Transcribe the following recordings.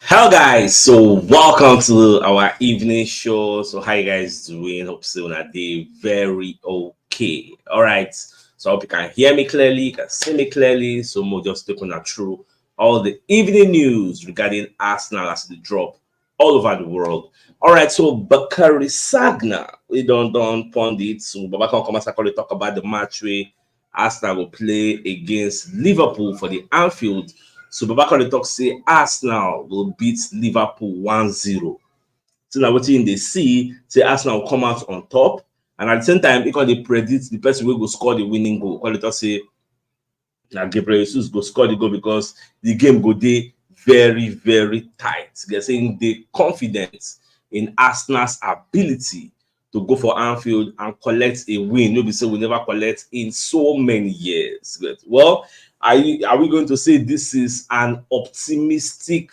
Hello guys, so welcome to our evening show. So how you guys doing? Hope so on a day very okay. All right. So I hope you can hear me clearly, you can see me clearly. So we'll just taking us through all the evening news regarding Arsenal as they drop all over the world. All right, so Bakari Sagna, we don't pundit. So Baba can come and talk about the match where Arsenal will play against Liverpool for the Anfield. So Babakar talk say Arsenal will beat Liverpool 1-0. So now what in they see say Arsenal will come out on top, and at the same time, because they predict the person will go score the winning goal. Call it say now Gabriel Jesus go score the goal because the game go dey very tight. They're saying they confident in Arsenal's ability to go for Anfield and collect a win. Nobody say we never collect in so many years. But, well, are we going to say this is an optimistic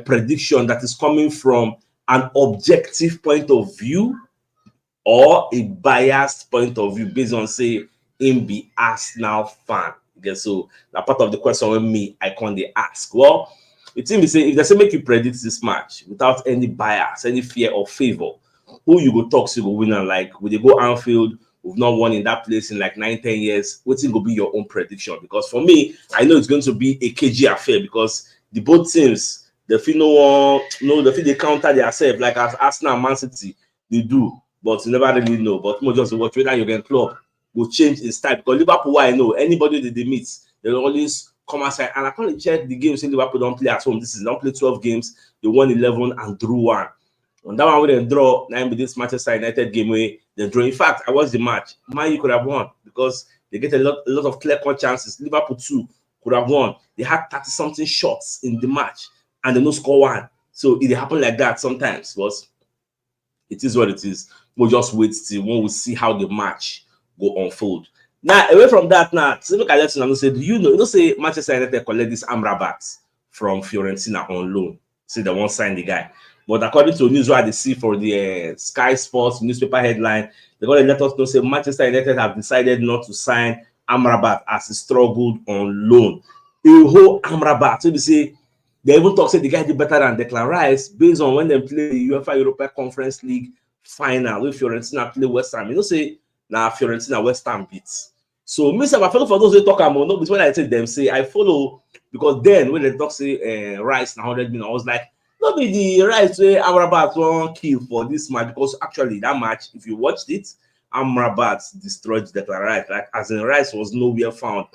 prediction that is coming from an objective point of view or a biased point of view based on say him be Arsenal fan? Okay, so that part of the question with me I can't ask. Well, the team is saying if they say make you predict this match without any bias, any fear or favor, who you go talk to go win and like will they go Anfield? We've not won in that place in like 9-10 years. What's going to be your own prediction? Because for me, I know it's going to be a KG affair because the both teams they feel they feel they counter themselves like as Arsenal and Man City they do, but you never really know. But more just watch whether your club will change its type because Liverpool, I know anybody that they meet, they'll always come outside. And I can't check the games in Liverpool don't play at home. This is don't play 12 games, they won 11 and drew one. On that one, we didn't draw 9 with this Manchester United game where they draw. In fact, I watched the match. Man, you could have won because they get a lot of clear-cut chances. Liverpool too could have won. They had 30-something shots in the match and they no score one. So it happened like that sometimes. But it is what it is. We'll just wait till when we see how the match go unfold. Now, away from that, now, so look at that and say, do you know say Manchester United collect this Amrabat from Fiorentina on loan? See, they won't sign the guy. But according to news what they see for the Sky Sports newspaper headline, they're going to let us know say Manchester United have decided not to sign Amrabat as he struggled on loan. A whole Amrabat. So they say they even talk say the guy did better than Declan Rice based on when they play the UEFA Europa Conference League final with Fiorentina play West Ham. You know, say now Fiorentina West Ham beats. So myself, I follow for those who talk about no, but when I say them say I follow because then when they talk say Rice now 100 million, I was like, not be the Rice way Amrabat won't kill for this match because actually that match, if you watched it, Amrabat destroyed Declan Rice. Like as in Rice was nowhere found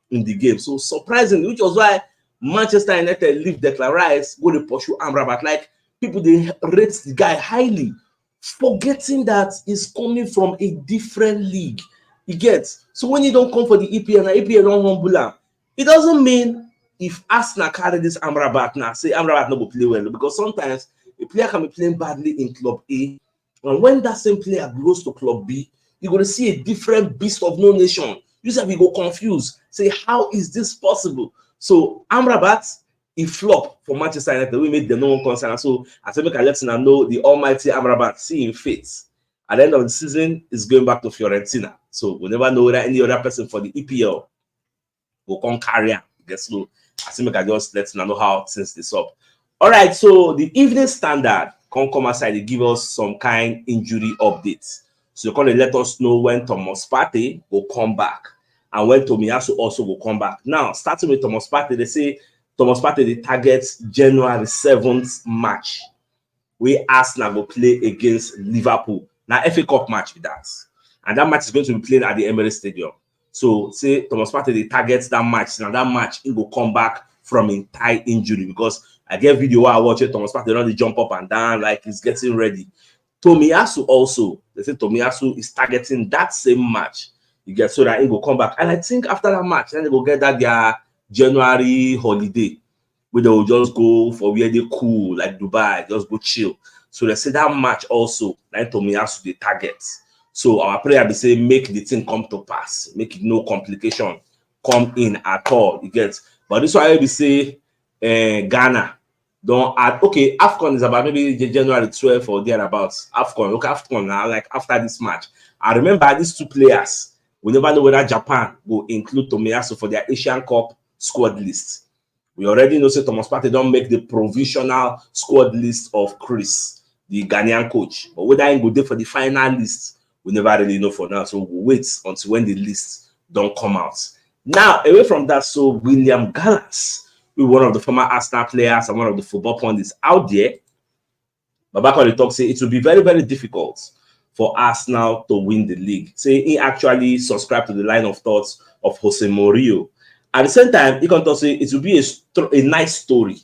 in the game. So surprisingly, which was why Manchester United leave Declan Rice, go to pursue Amrabat. Like people they rate the guy highly, forgetting that he's coming from a different league. You get so when you don't come for the EPL and EPL don't humble him, it doesn't mean if Arsenal carry this Amrabat now, say Amrabat not go play well because sometimes a player can be playing badly in Club A, and when that same player goes to Club B, you're going to see a different beast of no nation. You say we go confused. Say, how is this possible? So Amrabat, he flop for Manchester United. We made the no one concern. So I think we can let him know the almighty Amrabat see him fit. At the end of the season, is going back to Fiorentina. So we never know whether any other person for the EPL will come carry him. Guess so. I think we can just let them know how things this up. All right, so the Evening Standard come aside, they give us some kind injury updates. So they're going to let us know when Thomas Partey will come back and when Tomiyasu also will come back. Now, starting with Thomas Partey, they say Thomas Partey they target January 7th match where Arsenal will play against Liverpool. Now, FA Cup match with that. And that match is going to be played at the Emirates Stadium. So say Thomas Partey they targets that match. Now that match he will come back from a thigh injury because I get video while I watch it. Thomas Partey don't jump up and down like he's getting ready. Tomiyasu also, they say Tomiyasu is targeting that same match. You get so that he will come back. And I think after that match, then they will get that their January holiday where they will just go for where they cool, like Dubai, just go chill. So they say that match also, like Tomiyasu the target. So our prayer be say make the thing come to pass, make it no complication come in at all. You get, but this why we say Ghana don't add. Okay, AFCON is about maybe January 12th or thereabouts. AFCON, look AFCON now, like after this match. I remember these two players. We never know whether Japan will include Tomiyasu for their Asian Cup squad list. We already know say Thomas Partey don't make the provisional squad list of Chris, the Ghanaian coach. But whether he go there for the final list, we never really know for now. So we'll wait until when the list don't come out. Now, away from that, so William Gallas, who one of the former Arsenal players and one of the football pundits out there, Babakole talk say it will be very, very difficult for Arsenal to win the league. Say he actually subscribed to the line of thoughts of Jose Mourinho. At the same time, he can talk say it will be a nice story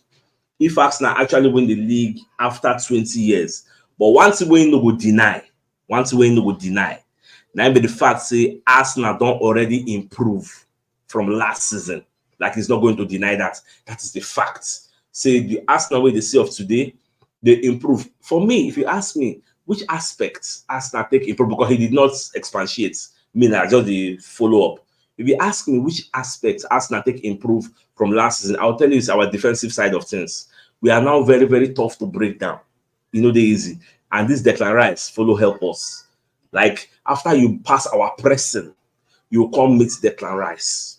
if Arsenal actually win the league after 20 years. But once we no go deny, now be the fact say Arsenal don't already improve from last season. Like he's not going to deny that. That is the fact. Say the Arsenal way they see of today, they improve. For me, if you ask me, which aspects Arsenal take improve, because he did not expatiate, mean I just the follow up. If you ask me which aspects Arsenal take improve from last season, I'll tell you it's our defensive side of things. We are now very, very tough to break down. You know, they're easy. And this Declan Rice follow help us. Like after you pass our pressing, you come meet Declan Rice.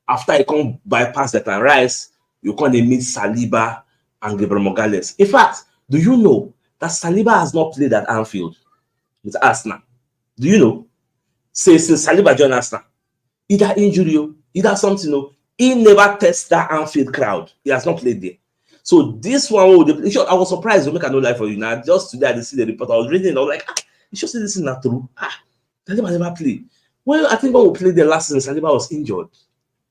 After you come bypass Declan Rice, you come meet Saliba and Gabriel Magalhaes. In fact, do you know that Saliba has not played at Anfield with Arsenal? Do you know? Say since Saliba joined Arsenal, either injury, either something, he never tested that Anfield crowd. He has not played there. So this one, I was surprised to make a no lie for you. Now, just today I see the report. I was reading, I was like, you should say this is not true. Saliba never played. Well, I think when we played there last season, Saliba was injured.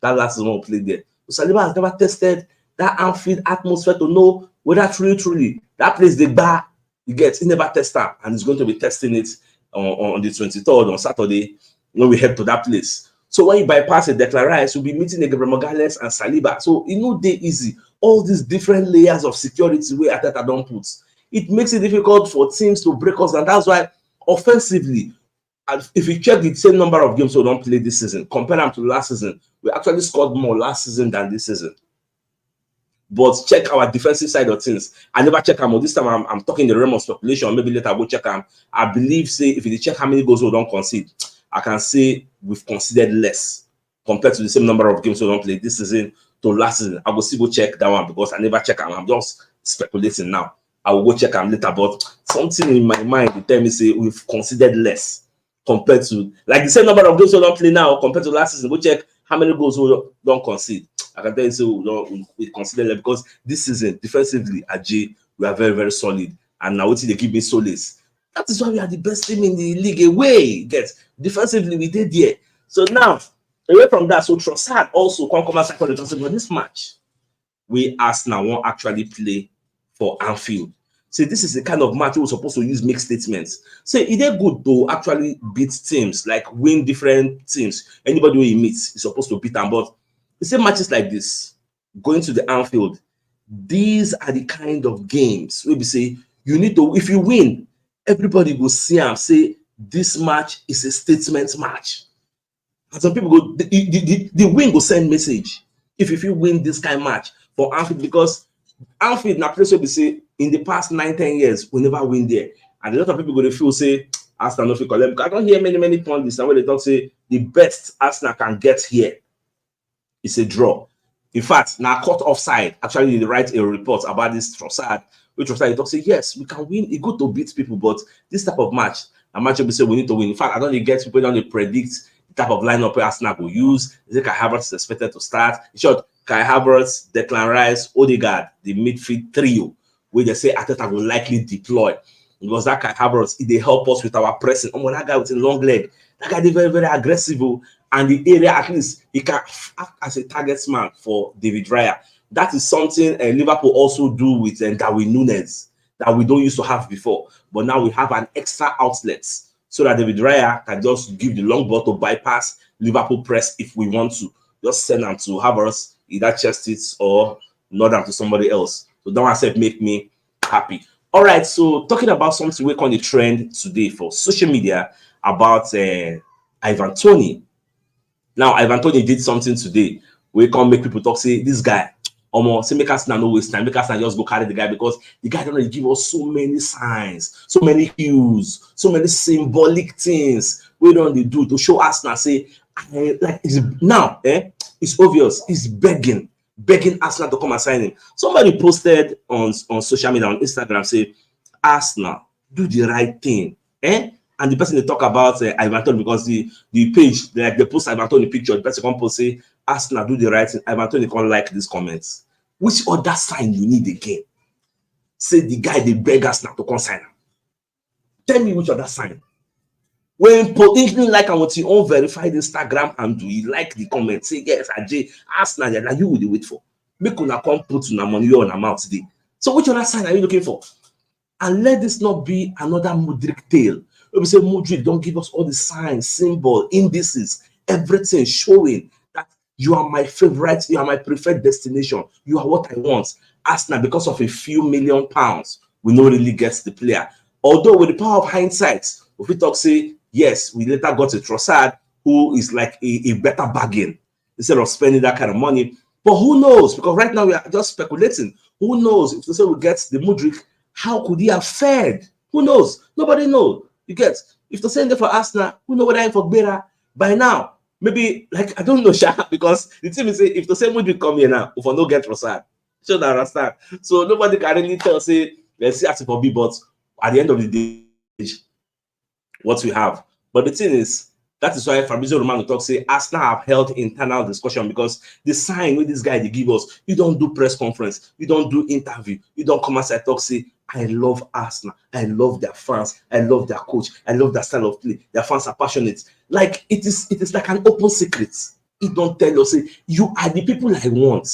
That last season we played there. So Saliba has never tested that Anfield atmosphere to know whether truly that place the bar he gets. He never tested, and he's going to be testing it on the 23rd on Saturday when we head to that place. So when you bypass a Declan Rice, you'll be meeting Gabriel Magalhaes and Saliba. So they easy. All these different layers of security where Ateta don't put. It makes it difficult for teams to break us, and that's why offensively, if you check the same number of games we don't play this season, compare them to last season, we actually scored more last season than this season. But check our defensive side of things. I never check them. This time I'm talking the realm of speculation. Maybe later I will check them. I believe, say, if you check how many goals we don't concede, I can say we've conceded less compared to the same number of games we don't play this season to last season. I will still go check that one because I never check them. I'm just speculating now. I will go check them later. But something in my mind will tell me, say, we've conceded less compared to, like the same number of games we don't play now compared to last season. Go check how many goals we don't concede. I can tell you, so we consider that because this season, defensively, at J, we are very, very solid. And now they give me solace. That is why we are the best team in the league. Away, get defensively, we did there. So now, away from that, so Trossard also come and say for this match, we Arsenal won't actually play for Anfield. So this is the kind of match we're supposed to use mixed statements. So it is good to actually beat teams, like win different teams. Anybody who he meets is supposed to beat them, but the same matches like this, going to the Anfield, these are the kind of games where we say you need to, if you win, everybody will see and say this match is a statement match. And some people go, the win will send message if you win this kind of match for Anfield, because Anfield na place where we say in the past 9-10 years we never win there, and a lot of people go to feel say Arsenal no fit collect, because I don't hear many pundits now where they talk say the best Arsenal can get here is a draw. In fact, now caught offside. Actually, they write a report about this Trossard, which Trossard talk say yes, we can win. It's good to beat people, but this type of match, a match we say we need to win. In fact, I don't get people don't predict the type of lineup where Arsenal will use. Is it Kai Havertz is expected to start? In short, Kai Havertz, Declan Rice, Odegaard, the midfield trio, where they say Ateta will likely deploy. Because that Kai Havertz, they help us with our pressing. Oh, that guy with a long leg, that guy is very, very aggressive. And the area, at least, he can act as a target man for David Raya. That is something Liverpool also do with Darwin Núñez that we don't used to have before. But now we have an extra outlet so that David Raya can just give the long ball to bypass Liverpool press if we want to. Just send them to Havertz, either chest it or nod them to somebody else. So that one said make me happy. All right, so talking about something we on the trend today for social media about Ivan Toney. Now, Ivan Toney did something today. We can't make people talk, say, this guy, say, make us not waste time, make us not just go carry the guy, because the guy don't really give us so many signs, so many cues, so many symbolic things we don't do to show us now, say, like, it's obvious, he's begging begging Arsenal to come and sign him. Somebody posted on social media, on Instagram, say, Arsenal, do the right thing. Eh? And the person they talk about Ivan Toney, because the page, like they post Ivan Toney picture, the person come post say, Arsenal, do the right thing. Ivan Toney can't like these comments. Which other sign you need again? Say the guy they beg Arsenal to come sign him. Tell me which other sign. When even like I want to own verified Instagram and do you like the comment, say yes, Ajay, Arsenal, that you will wait for. Make una come put una money on amount today. So which other sign are you looking for? And let this not be another Mudrik tale. We say Mudrik, don't give us all the signs, symbol, indices, everything showing that you are my favorite, you are my preferred destination, you are what I want. Arsenal, because of a few £1 million, we don't really get the player. Although with the power of hindsight, if we talk say, yes, we later got a Trossard who is like a better bargain instead of spending that kind of money. But who knows? Because right now we are just speculating. Who knows? If they say we get the Mudrik, how could he have fared? Who knows? Nobody knows. You get, if they're saying there for Arsenal, who know whether I'm for Bera by now? Maybe, like, I don't know, Sha, because the team is saying, if the same Mudrik come here now, if I don't get Trossard, you don't understand. So nobody can really tell, say, let's see as for B, but at the end of the day, what we have. But the thing is, that is why Fabrizio Romano talks, say, Arsenal have held internal discussion, because the sign with this guy they give us, you don't do press conference, you don't do interview, you don't come outside talk, say, I love Arsenal, I love their fans, I love their coach, I love their style of play, their fans are passionate. Like it is like an open secret. It don't tell us, say, you are the people I want.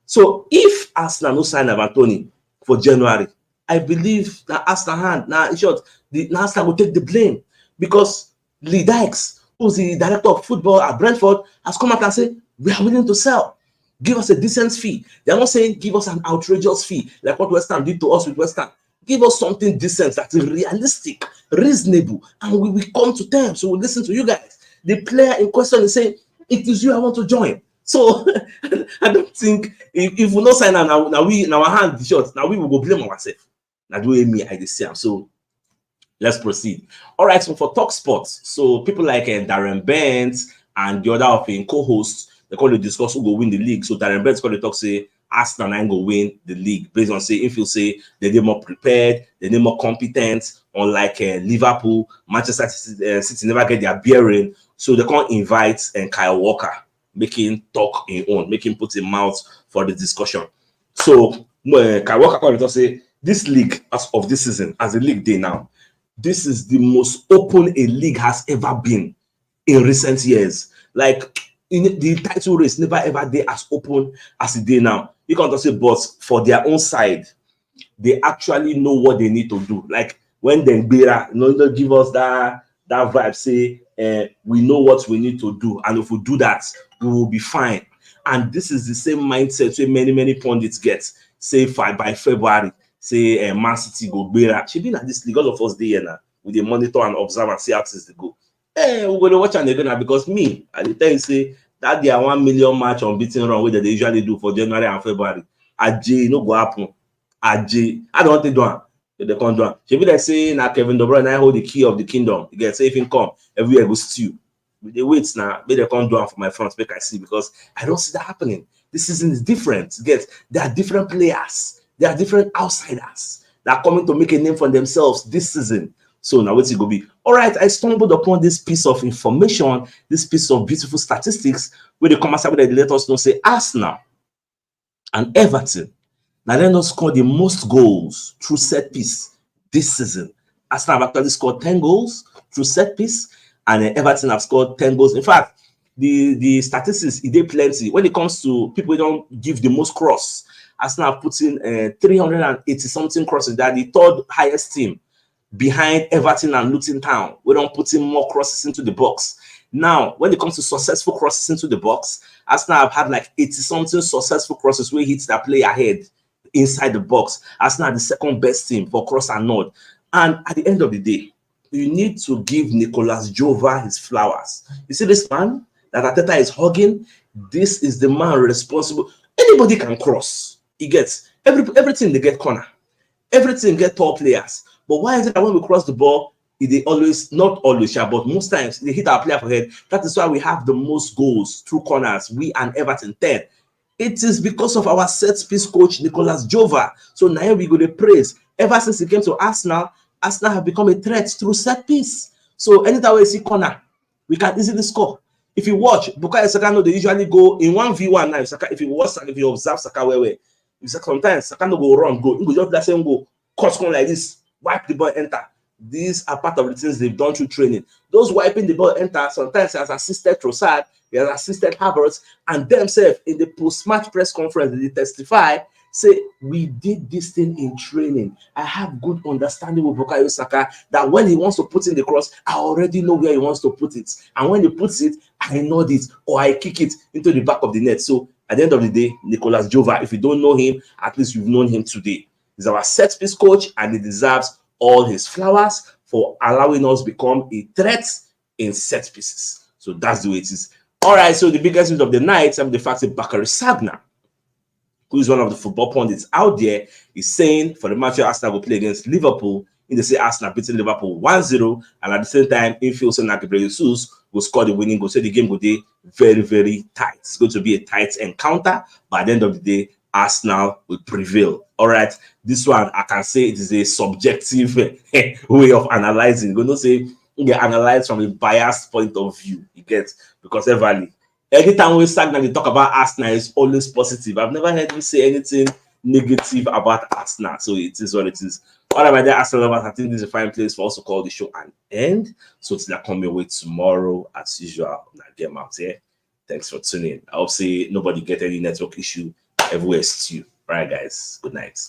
So if Arsenal no sign of Toney for January, I believe that Arsenal hand, now in short, the Arsenal will take the blame, because Lee Dykes, who's the director of football at Brentford, has come out and said, we are willing to sell. Give us a decent fee. They're not saying give us an outrageous fee, like what West Ham did to us with West Ham. Give us something decent that is realistic, reasonable, and we will come to terms. So we'll listen to you guys. The player in question is saying, it is you I want to join. So I don't think if we not sign now we in our hand the short, now we will go blame ourselves. Now do me I see. So let's proceed. All right, so for Talk Sports, so people like Darren Bent and the other of co-hosts, they call to discuss who will win the league. So Darren Bent's going to talk, say, Arsenal and go win the league based on, say, if you say they're more prepared, they're more competent, unlike Liverpool, Manchester City never get their bearing, so they can't invite Kyle Walker, making talk in own, making put in mouth for the discussion. So Kyle Walker going to say this league as of this season, as a league day now, this is the most open a league has ever been in recent years. Like in the title race, never ever day as open as it day now. You can't say, but for their own side, they actually know what they need to do. Like when they give us that vibe, say we know what we need to do, and if we do that, we will be fine. And this is the same mindset where many pundits get. Say by February, say Man City go Bera. She been at this league, all of us there now with the monitor and observe and see how things they go. We're gonna watch and they're gonna, because me, I tell you, say that they are 1 million match unbeaten run that they usually do for January and February. Ajay no go happen. Ajay, I don't want to do it. They can't do it. She be like saying that Kevin De Bruyne, I hold the key of the kingdom. You get say if he come, everywhere go stew. They wait now, but they can't do it for my front make I see, because I don't see that happening. This season is different. Get there are different players, there are different outsiders that are coming to make a name for themselves this season. So now what's it go be? All right, I stumbled upon this piece of information, this piece of beautiful statistics, where the commercial they let us know, say Arsenal and Everton now they not score the most goals through set piece this season. Arsenal have actually scored 10 goals through set piece, and Everton have scored 10 goals. In fact, the statistics they plenty when it comes to people who don't give the most cross. Arsenal have put in 380 something crosses. They are the third highest team behind Everton and Luton Town. We don't put in more crosses into the box. Now, when it comes to successful crosses into the box, Arsenal have had like 80 something successful crosses where hits that player ahead inside the box. Arsenal are the second best team for cross and nod. And at the end of the day, you need to give Nicolas Jova his flowers. You see this man that Arteta is hugging? This is the man responsible. Anybody can cross. He gets everything. They get corner. Everything get tall players. But why is it that when we cross the ball, they always, not always, but most times they hit our player for head? That is why we have the most goals through corners. We and Everton 10. It is because of our set piece coach Nicolas Jova. So now we go to praise. Ever since he came to Arsenal, Arsenal have become a threat through set piece. So anytime we see corner, we can easily score. If you watch, Bukayo Saka, no, they usually go in 1v1 now. If you observe Saka where sometimes Saka no go run, go just that same go, cut like this, wipe the ball, enter. These are part of the things they've done through training. Those wiping the ball enter sometimes has assisted Trossard, he has assisted Havertz, and themselves in the post-match press conference they testify, say we did this thing in training. I have good understanding with Bukayo Saka that when he wants to put in the cross, I already know where he wants to put it, and when he puts it, I nod it or I kick it into the back of the net. So at the end of the day, Nicolas Jova, if you don't know him, at least you've known him today. He's our set piece coach, and he deserves all his flowers for allowing us become a threat in set pieces. So that's the way it is. All right, so the biggest news of the night, the fact that Bakary Sagna, who is one of the football pundits out there, is saying for the match Arsenal will play against Liverpool, in the say Arsenal beating Liverpool 1-0, and at the same time, Anfield and Gabriel Jesus will score the winning goal. So the game will be very, very tight. It's going to be a tight encounter, but at the end of the day, Arsenal will prevail. All right, this one I can say it is a subjective way of analyzing. You're going to say you get analyzed from a biased point of view. You get, because anytime we Sagna they talk about Arsenal, it's always positive. I've never heard him say anything negative about Arsenal. So it is what it is. All right, my dear Arsenal lovers, I think this is a fine place for us to call the show an end. So till I come your way tomorrow, as usual, now get out here. Thanks for tuning in. I hope say nobody get any network issue everywhere. It's you. All right, guys. Good night.